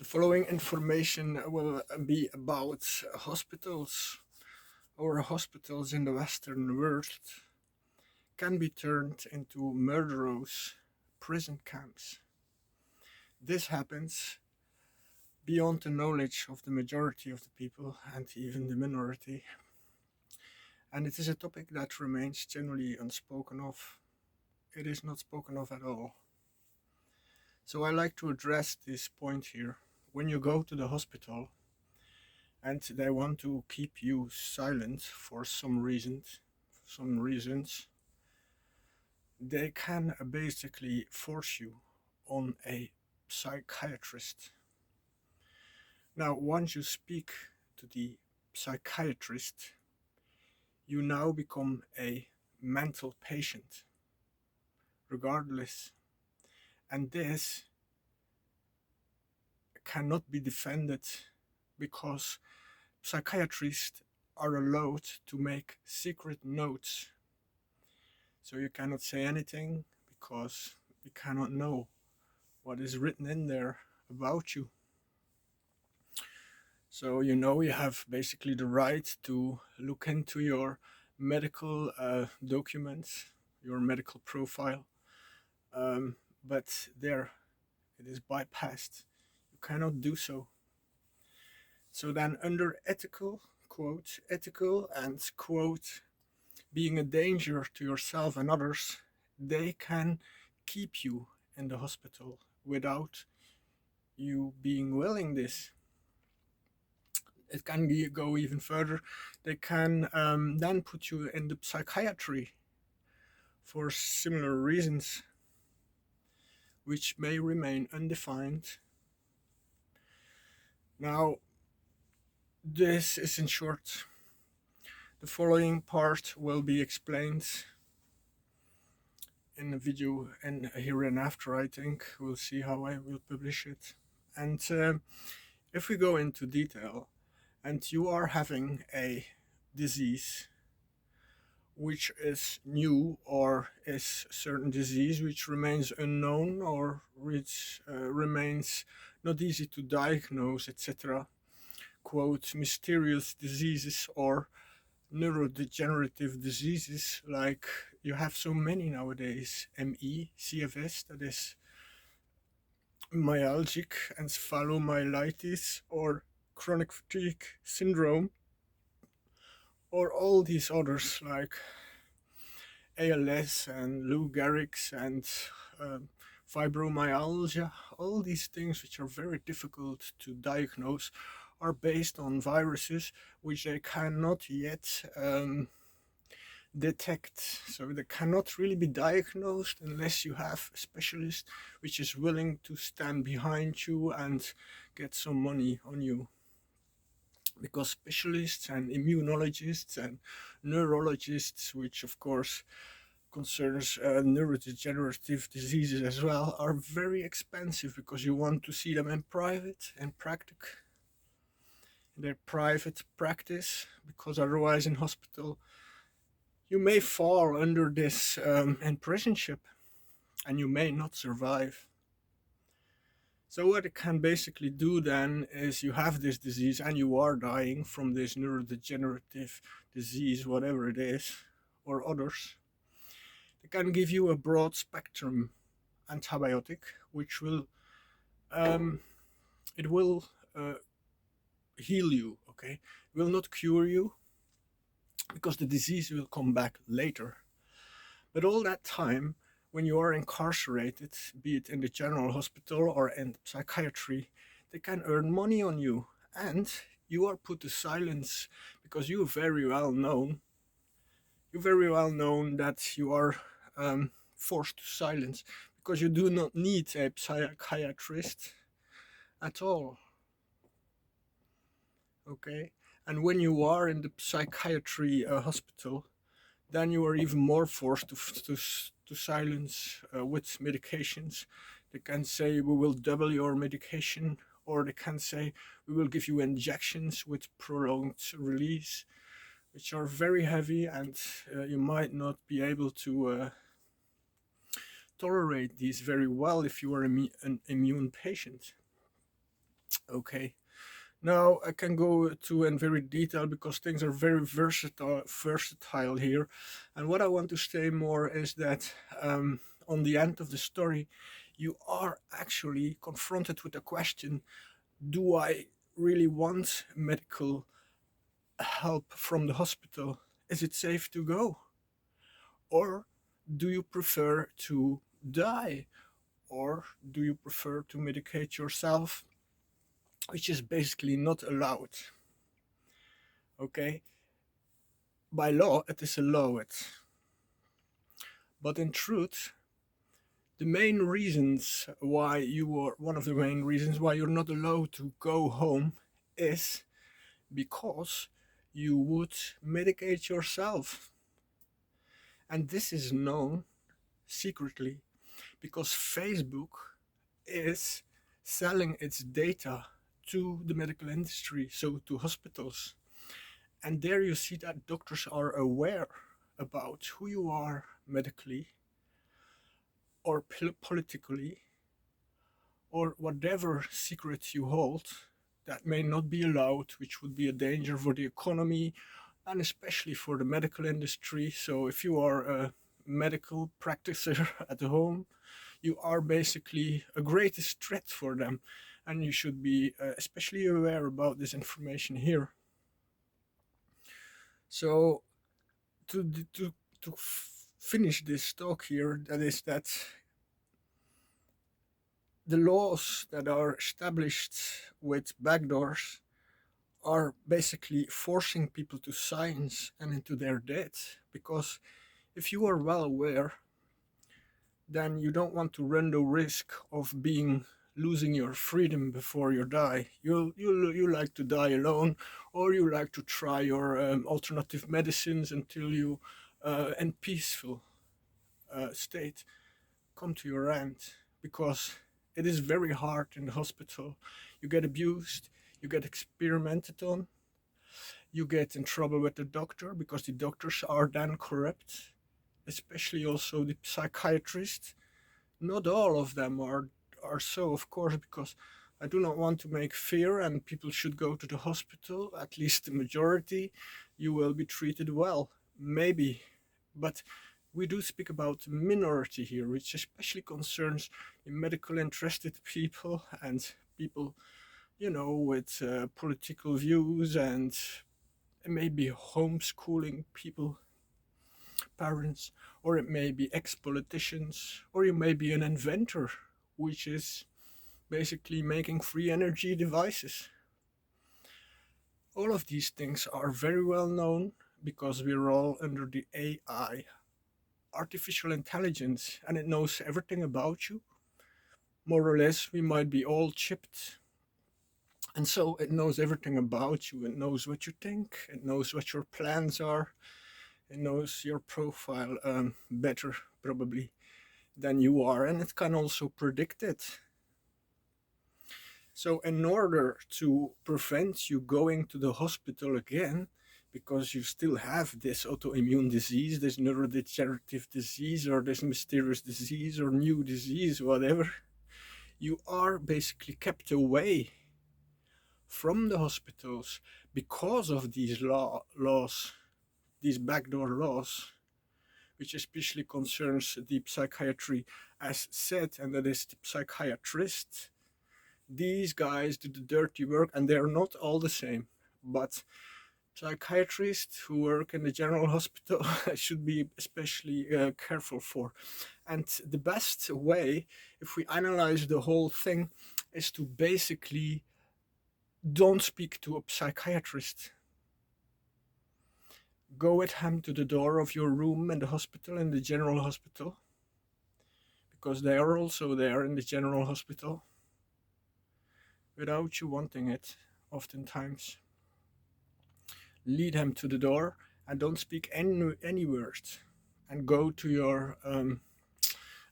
The following information will be about hospitals. Our hospitals in the Western world can be turned into murderous prison camps. This happens beyond the knowledge of the majority of the people and even the minority. And it is a topic that remains generally unspoken of. It is not spoken of at all. So I like to address this point here. When you go to the hospital and they want to keep you silent for some reasons, they can basically force you on a psychiatrist. Now, once you speak to the psychiatrist, you now become a mental patient, regardless. And this cannot be defended because psychiatrists are allowed to make secret notes. So you cannot say anything because you cannot know what is written in there about you. So you have basically the right to look into your medical documents, your medical profile, but there it is bypassed. You cannot do so. So then under ethical, quote, ethical and quote, being a danger to yourself and others, they can keep you in the hospital without you being willing this. It can go even further. They can then put you in the psychiatry for similar reasons, which may remain undefined. Now, this is in short. The following part will be explained in a video and here and after, I think. We'll see how I will publish it. And if we go into detail, and you are having a disease which is new or is a certain disease which remains unknown or which remains not easy to diagnose, etc., quote, mysterious diseases or neurodegenerative diseases, like you have so many nowadays, ME, CFS, that is myalgic encephalomyelitis, or chronic fatigue syndrome, or all these others like ALS and Lou Gehrig's and fibromyalgia. All these things which are very difficult to diagnose are based on viruses which they cannot yet detect. So they cannot really be diagnosed unless you have a specialist which is willing to stand behind you and get some money on you. Because specialists and immunologists and neurologists, which of course concerns neurodegenerative diseases as well, are very expensive because you want to see them in private and in their private practice, because otherwise in hospital you may fall under this imprisonship and you may not survive. So what it can basically do then is you have this disease and you are dying from this neurodegenerative disease, whatever it is, or others. They can give you a broad spectrum antibiotic, which will heal you, okay? It will not cure you because the disease will come back later. But all that time, when you are incarcerated, be it in the general hospital or in psychiatry, they can earn money on you, and you are put to silence because you're very well known that you are forced to silence because you do not need a psychiatrist at all. Okay? And when you are in the psychiatry hospital, then you are even more forced to silence with medications. They can say we will double your medication, or they can say we will give you injections with prolonged release, which are very heavy, and you might not be able to tolerate these very well if you are an immune patient. Okay. Now I can go to in very detail because things are very versatile here. And what I want to say more is that on the end of the story, you are actually confronted with the question: do I really want medical help from the hospital? Is it safe to go? Or do you prefer to die? Or do you prefer to medicate yourself, which is basically not allowed? Okay, by law it is allowed, but in truth, the main reasons why you are one of the main reasons why you're not allowed to go home is because you would medicate yourself. And this is known secretly because Facebook is selling its data to the medical industry, so to hospitals. And there you see that doctors are aware about who you are medically or politically, or whatever secrets you hold that may not be allowed, which would be a danger for the economy and especially for the medical industry. So if you are a medical practitioner at home, you are basically a greatest threat for them, and you should be especially aware about this information here. So to to to finish this talk here, that is that the laws that are established with backdoors are basically forcing people to science and into their debt, because if you are well aware, then you don't want to run the risk of being losing your freedom before you die. You like to die alone, or you like to try your alternative medicines until you in peaceful state come to your end, because it is very hard in the hospital. You get abused, you get experimented on, you get in trouble with the doctor because the doctors are then corrupt, especially also the psychiatrists. Not all of them are so, of course, because I do not want to make fear and people should go to the hospital. At least the majority, you will be treated well, maybe. But we do speak about minority here, which especially concerns the medical interested people and people, with political views, and maybe homeschooling people, parents, or it may be ex-politicians, or you may be an inventor, which is basically making free energy devices. All of these things are very well known because we're all under the AI, artificial intelligence, and it knows everything about you. More or less, we might be all chipped. And so it knows everything about you. It knows what you think. It knows what your plans are. It knows your profile better, probably, than you are. And it can also predict it. So in order to prevent you going to the hospital again, because you still have this autoimmune disease, this neurodegenerative disease, or this mysterious disease, or new disease, whatever, you are basically kept away from the hospitals because of these laws, these backdoor laws, which especially concerns the psychiatry, as said, and that is the psychiatrist. These guys do the dirty work, and they're not all the same, but psychiatrists who work in the general hospital should be especially careful for. And the best way, if we analyze the whole thing, is to basically don't speak to a psychiatrist. Go with him to the door of your room in the hospital, in the general hospital, because they are also there in the general hospital, without you wanting it, oftentimes. Lead him to the door and don't speak any words, and go to your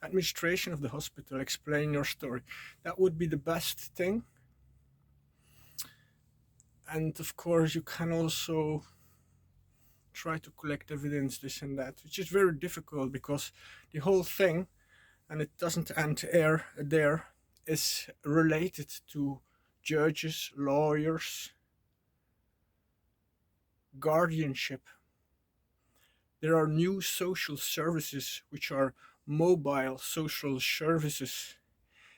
administration of the hospital, explain your story. That would be the best thing. And of course, you can also try to collect evidence, this and that, which is very difficult because the whole thing, and it doesn't end there, is related to judges, lawyers, guardianship. There are new social services which are mobile social services,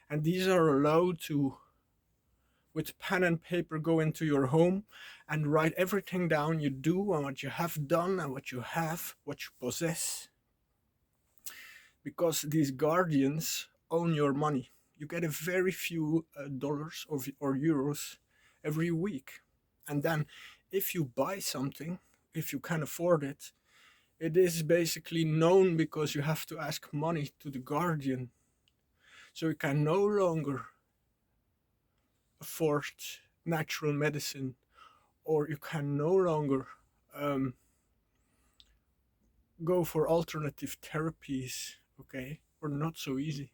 and these are allowed to, with pen and paper, go into your home and write everything down you do and what you have done and what you have, what you possess, because these guardians own your money. You get a very few dollars or euros every week. And then if you buy something, if you can afford it, it is basically known because you have to ask money to the guardian. So you can no longer afford natural medicine, or you can no longer um, go for alternative therapies, okay, or not so easy.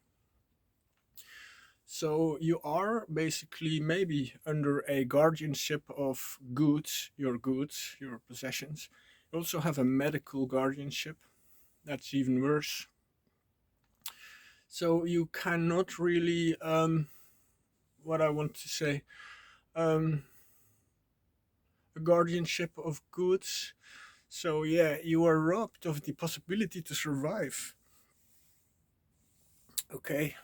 So you are basically maybe under a guardianship of goods, your possessions. You also have a medical guardianship. That's even worse. So you cannot really, what I want to say, um, a guardianship of goods. So yeah, you are robbed of the possibility to survive. Okay.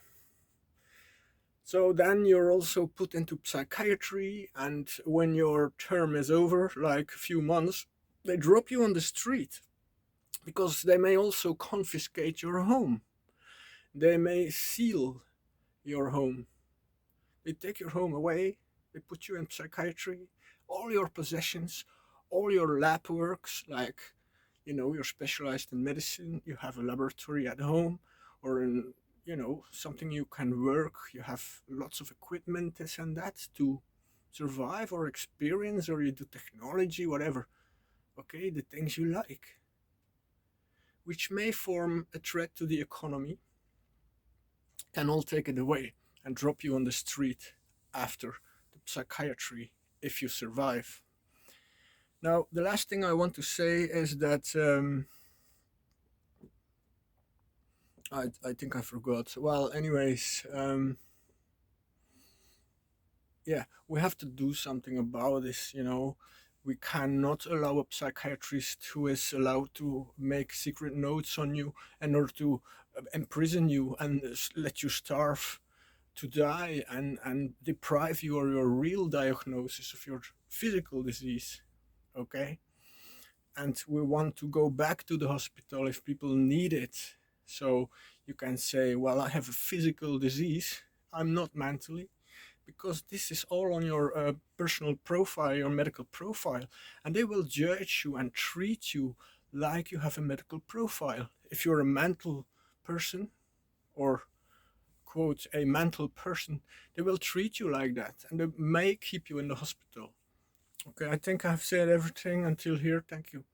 So then you're also put into psychiatry, and when your term is over, like a few months, they drop you on the street because they may also confiscate your home. They may seal your home. They take your home away, they put you in psychiatry, all your possessions, all your lab works, like, you're specialized in medicine, you have a laboratory at home, or in, something you can work, you have lots of equipment, this and that, to survive or experience, or you do technology, whatever. Okay, the things you like, which may form a threat to the economy, can all take it away and drop you on the street after the psychiatry if you survive. Now, the last thing I want to say is that I think I forgot. Well, anyways, yeah, we have to do something about this. We cannot allow a psychiatrist who is allowed to make secret notes on you in order to imprison you and let you starve to die and deprive you of your real diagnosis of your physical disease. Okay? And we want to go back to the hospital if people need it. So you can say, well, I have a physical disease, I'm not mentally, because this is all on your personal profile, your medical profile, and they will judge you and treat you like you have a medical profile. If you're a mental person, or quote, a mental person, they will treat you like that, and they may keep you in the hospital. Okay, I think I've said everything until here. Thank you.